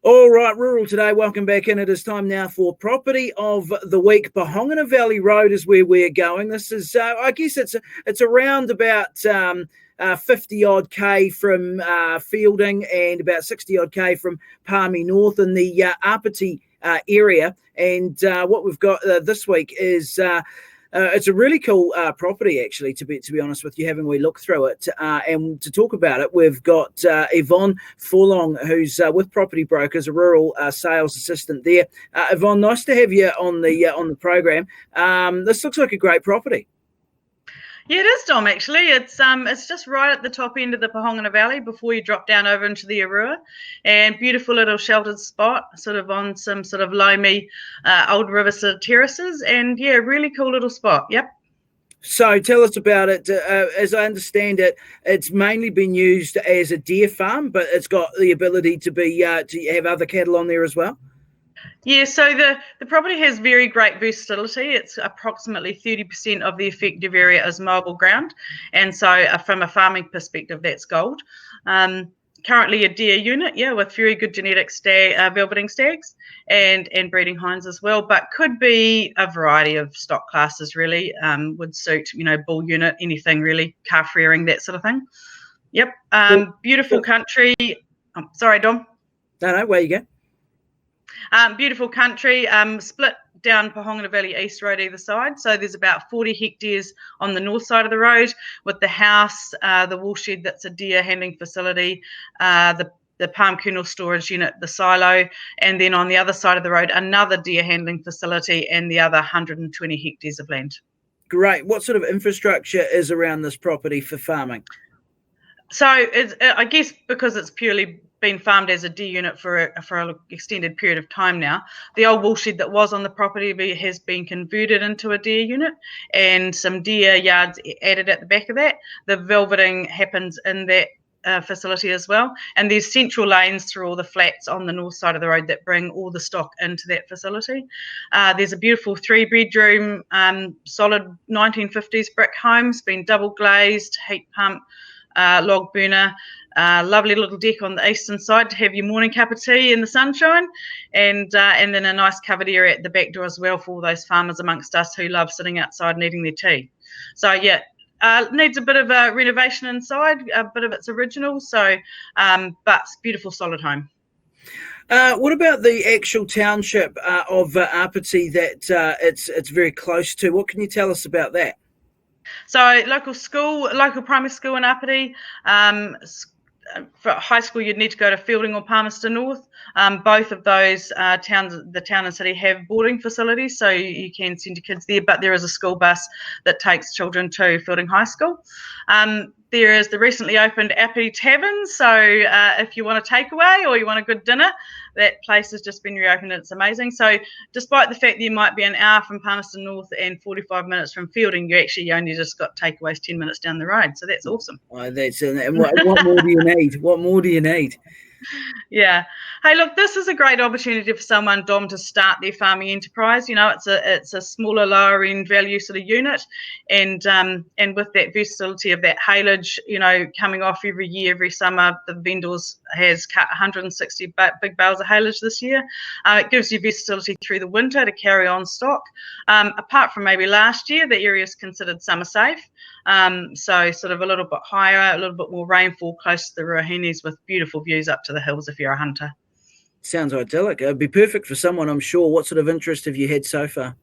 All right, Rural Today, welcome back in. It is time now for Property of the Week. Pohangina Valley Road is where we're going. This is, I guess it's around about 50 odd K from Fielding and about 60 odd K from Palmy North in the Apiti area. And what we've got this week is it's a really cool property, actually, to be honest with you, having we look through it. And to talk about it, we've got Yvonne Forlong, who's with Property Brokers, a rural sales assistant there. Yvonne, nice to have you on the program. This looks like a great property. Yeah, it is, Dom, actually. It's just right at the top end of the Pohangina Valley before you drop down over into the Arua, and beautiful little sheltered spot, sort of on some sort of loamy old river sort of terraces, and yeah, really cool little spot. Yep. So tell us about it. As I understand it, it's mainly been used as a deer farm, but it's got the ability to be to have other cattle on there as well. Yeah, so the property has very great versatility. It's approximately 30% of the effective area is mowable ground, and so from a farming perspective, that's gold. Currently a deer unit, yeah, with very good genetic velveting stags and breeding hinds as well, but could be a variety of stock classes really. Would suit, bull unit, anything really, calf rearing, that sort of thing. Yep. Beautiful country. Oh, sorry, Dom. No, where you go. Beautiful country, split down Pohangina Valley East Road either side. So there's about 40 hectares on the north side of the road with the house, the woolshed that's a deer handling facility, the palm kernel storage unit, the silo, and then on the other side of the road, another deer handling facility and the other 120 hectares of land. Great. What sort of infrastructure is around this property for farming? So I guess because it's purely been farmed as a deer unit for an extended period of time now, the old woolshed that was on the property has been converted into a deer unit, and some deer yards added at the back of that. The velveting happens in that facility as well, and there's central lanes through all the flats on the north side of the road that bring all the stock into that facility. There's a beautiful 3-bedroom solid 1950s brick home. It's been double glazed, heat pump, log burner, lovely little deck on the eastern side to have your morning cup of tea in the sunshine, and then a nice covered area at the back door as well for all those farmers amongst us who love sitting outside and eating their tea. So yeah, needs a bit of a renovation inside, a bit of its original, so but beautiful solid home. What about the actual township of Apiti that it's very close to? What can you tell us about that? So local primary school in Apiti. For high school, you'd need to go to Fielding or Palmerston North. Both of those the town and city, have boarding facilities, so you can send your kids there, but there is a school bus that takes children to Fielding High School. There is the recently opened Apiti Tavern, so if you want a takeaway or you want a good dinner, that place has just been reopened and it's amazing. So despite the fact that you might be an hour from Palmerston North and 45 minutes from Fielding, you actually only just got takeaways 10 minutes down the road, so that's awesome. Oh, and what more do you need? What more do you need? Yeah. Hey, look, this is a great opportunity for someone, Dom, to start their farming enterprise. It's a smaller, lower end value sort of unit, and with that versatility of that haylage, coming off every year, every summer, the vendors has cut 160 big bales of haylage this year. It gives you versatility through the winter to carry on stock. Apart from maybe last year, the area is considered summer safe. So sort of a little bit higher, a little bit more rainfall close to the Ruahines with beautiful views up to the hills if you're a hunter. Sounds idyllic. It'd be perfect for someone, I'm sure. What sort of interest have you had so far?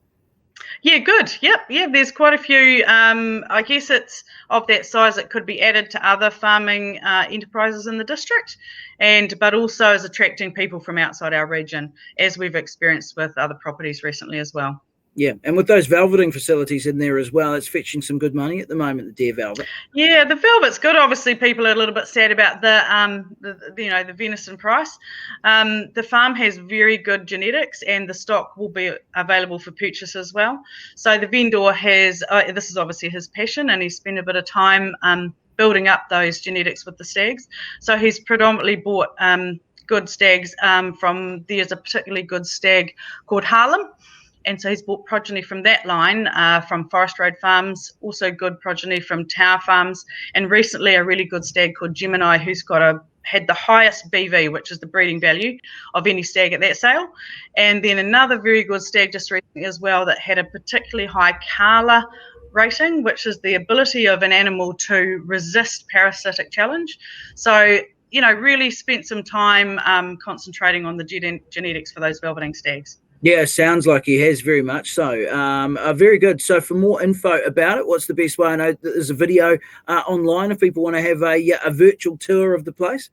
Yeah, good. Yep. Yeah, there's quite a few. I guess it's of that size it could be added to other farming enterprises in the district, but also is attracting people from outside our region, as we've experienced with other properties recently as well. Yeah, and with those velveting facilities in there as well, it's fetching some good money at the moment, the deer velvet. Yeah, the velvet's good. Obviously, people are a little bit sad about the venison price. The farm has very good genetics, and the stock will be available for purchase as well. So the vendor has, this is obviously his passion, and he's spent a bit of time building up those genetics with the stags. So he's predominantly bought good stags from, there's a particularly good stag called Harlem. And so he's bought progeny from that line, from Forest Road Farms, also good progeny from Tower Farms, and recently a really good stag called Gemini, who's had the highest BV, which is the breeding value of any stag at that sale. And then another very good stag just recently as well that had a particularly high Kala rating, which is the ability of an animal to resist parasitic challenge. So, really spent some time concentrating on the genetics for those velveting stags. Yeah, sounds like he has, very much so. Very good. So for more info about it, what's the best way? I know there's a video online if people want to have a virtual tour of the place.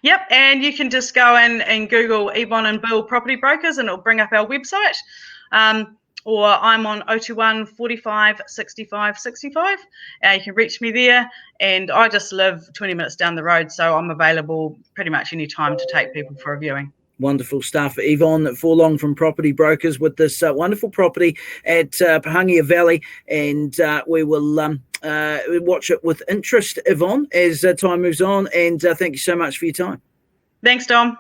Yep, and you can just go in and Google Yvonne and Bill Property Brokers and it'll bring up our website. Or I'm on 021 45 65 65. You can reach me there, and I just live 20 minutes down the road, so I'm available pretty much any time to take people for a viewing. Wonderful stuff. Yvonne Forlong from Property Brokers with this wonderful property at Pohangina Valley, and we will watch it with interest, Yvonne, as time moves on, and thank you so much for your time. Thanks, Dom.